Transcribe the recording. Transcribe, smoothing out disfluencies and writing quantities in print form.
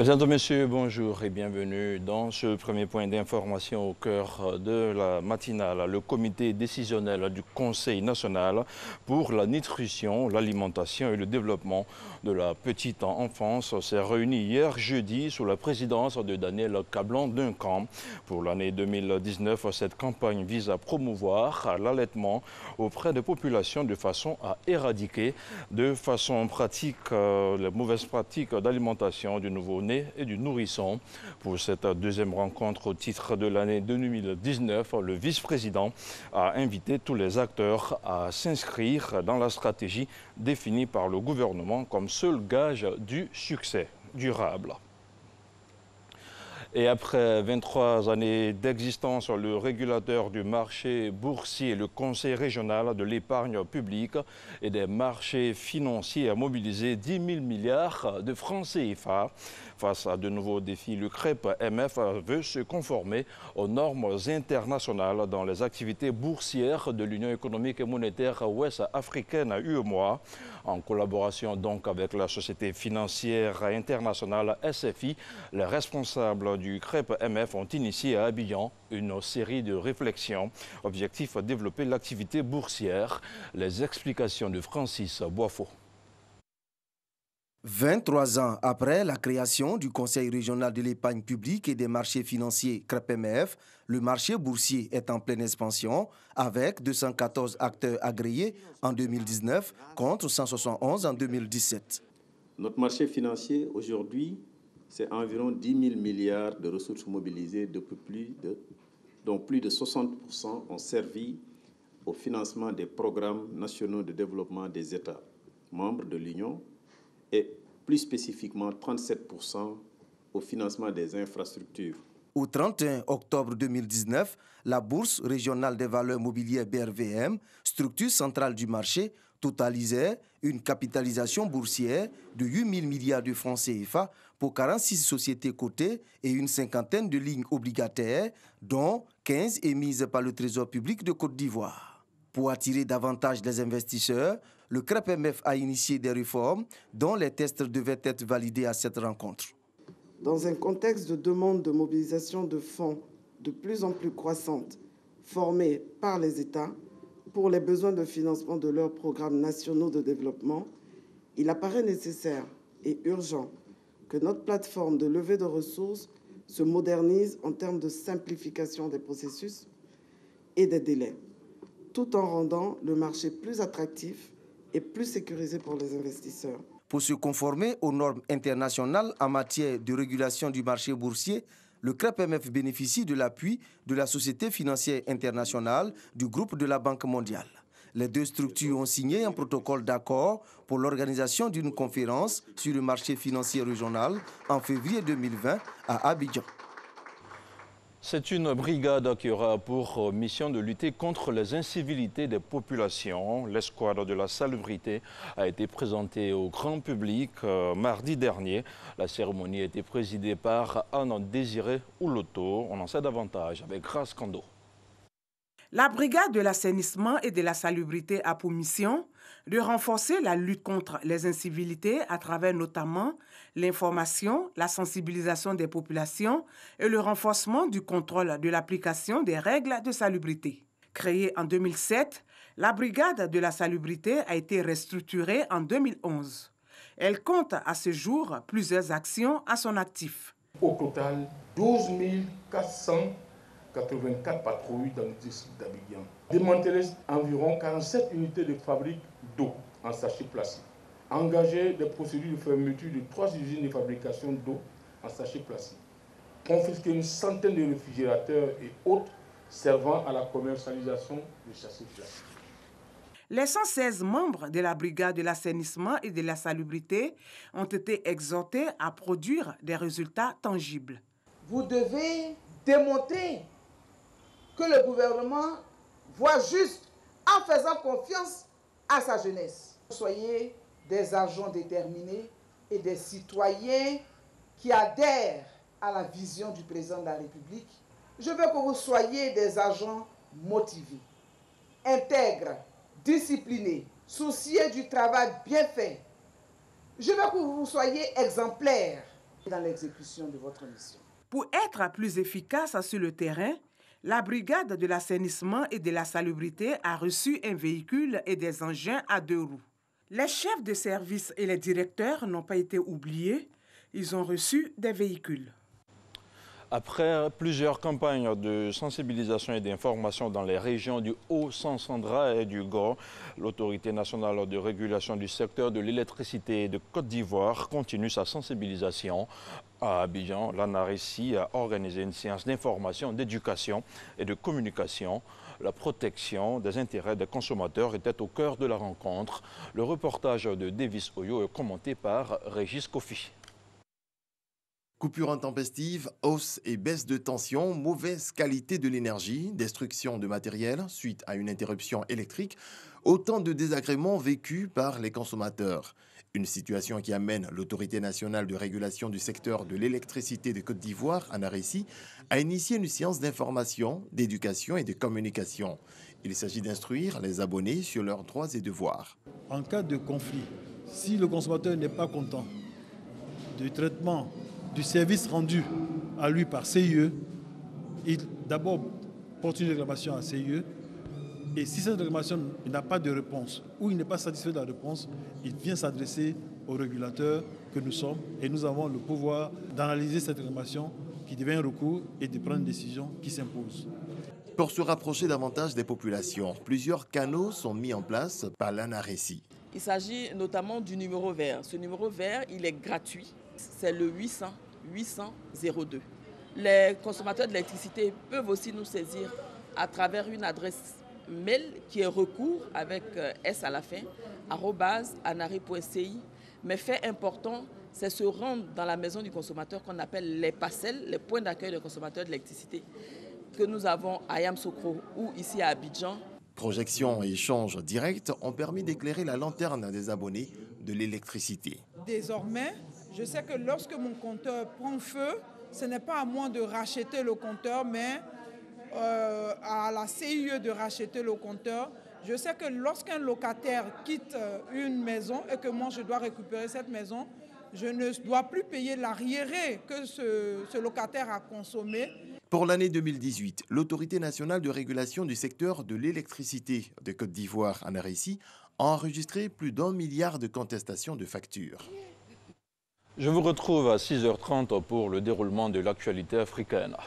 Mesdames et messieurs, bonjour et bienvenue dans ce premier point d'information au cœur de la matinale. Le comité décisionnel du Conseil national pour la nutrition, l'alimentation et le développement de la petite enfance s'est réuni hier jeudi sous la présidence de Daniel Kablan-Duncan. Pour l'année 2019, cette campagne vise à promouvoir l'allaitement auprès des populations de façon à éradiquer de façon pratique les mauvaises pratiques d'alimentation du nouveau-né et du nourrisson. Pour cette deuxième rencontre au titre de l'année 2019, le vice-président a invité tous les acteurs à s'inscrire dans la stratégie définie par le gouvernement comme seul gage du succès durable. Et après 23 années d'existence, le régulateur du marché boursier, le Conseil régional de l'épargne publique et des marchés financiers a mobilisé 10 000 milliards de francs CFA. Face à de nouveaux défis, le CREP-MF veut se conformer aux normes internationales dans les activités boursières de l'Union économique et monétaire ouest-africaine UEMOA. En collaboration donc avec la Société financière internationale SFI, les responsables du CREP-MF ont initié à Abidjan une série de réflexions. Objectif, développer l'activité boursière. Les explications de Francis Boifo. 23 ans après la création du Conseil régional de l'épargne publique et des marchés financiers CREP-MF, le marché boursier est en pleine expansion avec 214 acteurs agréés en 2019 contre 171 en 2017. Notre marché financier aujourd'hui, c'est environ 10 000 milliards de ressources mobilisées dont plus de 60% ont servi au financement des programmes nationaux de développement des États membres de l'Union et plus spécifiquement 37% au financement des infrastructures. Au 31 octobre 2019, la Bourse régionale des valeurs mobilières BRVM, structure centrale du marché, totalisait une capitalisation boursière de 8 000 milliards de francs CFA pour 46 sociétés cotées et une cinquantaine de lignes obligataires, dont 15 émises par le Trésor public de Côte d'Ivoire. Pour attirer davantage les investisseurs, le CREP-MF a initié des réformes dont les tests devaient être validés à cette rencontre. Dans un contexte de demande de mobilisation de fonds de plus en plus croissante, formés par les États pour les besoins de financement de leurs programmes nationaux de développement, il apparaît nécessaire et urgent que notre plateforme de levée de ressources se modernise en termes de simplification des processus et des délais, tout en rendant le marché plus attractif et plus sécurisé pour les investisseurs. Pour se conformer aux normes internationales en matière de régulation du marché boursier, le CREP-MF bénéficie de l'appui de la Société financière internationale du groupe de la Banque mondiale. Les deux structures ont signé un protocole d'accord pour l'organisation d'une conférence sur le marché financier régional en février 2020 à Abidjan. C'est une brigade qui aura pour mission de lutter contre les incivilités des populations. L'escouade de la salubrité a été présentée au grand public mardi dernier. La cérémonie a été présidée par Anne-Désirée Ouloto. On en sait davantage avec Grace Kando. La brigade de l'assainissement et de la salubrité a pour mission de renforcer la lutte contre les incivilités à travers notamment l'information, la sensibilisation des populations et le renforcement du contrôle de l'application des règles de salubrité. Créée en 2007, la brigade de la salubrité a été restructurée en 2011. Elle compte à ce jour plusieurs actions à son actif. Au total, 12 484 patrouilles dans le district d'Abidjan. Démanteler environ 47 unités de fabrique d'eau en sachets plastiques. Engager des procédures de fermeture de 3 usines de fabrication d'eau en sachets plastiques. Confisquer une centaine de réfrigérateurs et autres servant à la commercialisation de sachets plastiques. Les 116 membres de la brigade de l'assainissement et de la salubrité ont été exhortés à produire des résultats tangibles. Vous devez démontrer que le gouvernement voit juste en faisant confiance à sa jeunesse. Soyez des agents déterminés et des citoyens qui adhèrent à la vision du président de la République. Je veux que vous soyez des agents motivés, intègres, disciplinés, soucieux du travail bien fait. Je veux que vous soyez exemplaires dans l'exécution de votre mission. Pour être plus efficace sur le terrain, la brigade de l'assainissement et de la salubrité a reçu un véhicule et des engins à 2 roues. Les chefs de service et les directeurs n'ont pas été oubliés. Ils ont reçu des véhicules. Après plusieurs campagnes de sensibilisation et d'information dans les régions du Haut-Sansandra et du Gord, l'Autorité nationale de régulation du secteur de l'électricité de Côte d'Ivoire continue sa sensibilisation. À Abidjan, l'ANARECI a organisé une séance d'information, d'éducation et de communication. La protection des intérêts des consommateurs était au cœur de la rencontre. Le reportage de Davis Oyo est commenté par Régis Kofi. Coupure intempestive, hausse et baisse de tension, mauvaise qualité de l'énergie, destruction de matériel suite à une interruption électrique, autant de désagréments vécus par les consommateurs. Une situation qui amène l'Autorité nationale de régulation du secteur de l'électricité de Côte d'Ivoire, ANARECI, à initier une séance d'information, d'éducation et de communication. Il s'agit d'instruire les abonnés sur leurs droits et devoirs. En cas de conflit, si le consommateur n'est pas content du traitement du service rendu à lui par CIE, il d'abord porte une réclamation à CIE et si cette réclamation n'a pas de réponse ou il n'est pas satisfait de la réponse, il vient s'adresser au régulateur que nous sommes et nous avons le pouvoir d'analyser cette réclamation qui devient un recours et de prendre une décision qui s'impose. Pour se rapprocher davantage des populations, plusieurs canaux sont mis en place par l'ANARECI. Il s'agit notamment du numéro vert. Ce numéro vert, il est gratuit. C'est le 800 800 02. Les consommateurs d'électricité peuvent aussi nous saisir à travers une adresse mail qui est recours avec S à la fin, @anare.ci. Mais fait important, c'est se rendre dans la maison du consommateur qu'on appelle les parcelles, les points d'accueil des consommateurs d'électricité que nous avons à Yamoussoukro ou ici à Abidjan. Projections et échanges directs ont permis d'éclairer la lanterne des abonnés de l'électricité. Désormais, je sais que lorsque mon compteur prend feu, ce n'est pas à moi de racheter le compteur, mais à la CIE de racheter le compteur. Je sais que lorsqu'un locataire quitte une maison et que moi je dois récupérer cette maison, je ne dois plus payer l'arriéré que ce locataire a consommé. Pour l'année 2018, l'Autorité nationale de régulation du secteur de l'électricité de Côte d'Ivoire, ANARECI, a enregistré plus d'1 milliard de contestations de factures. Je vous retrouve à 6h30 pour le déroulement de l'actualité africaine.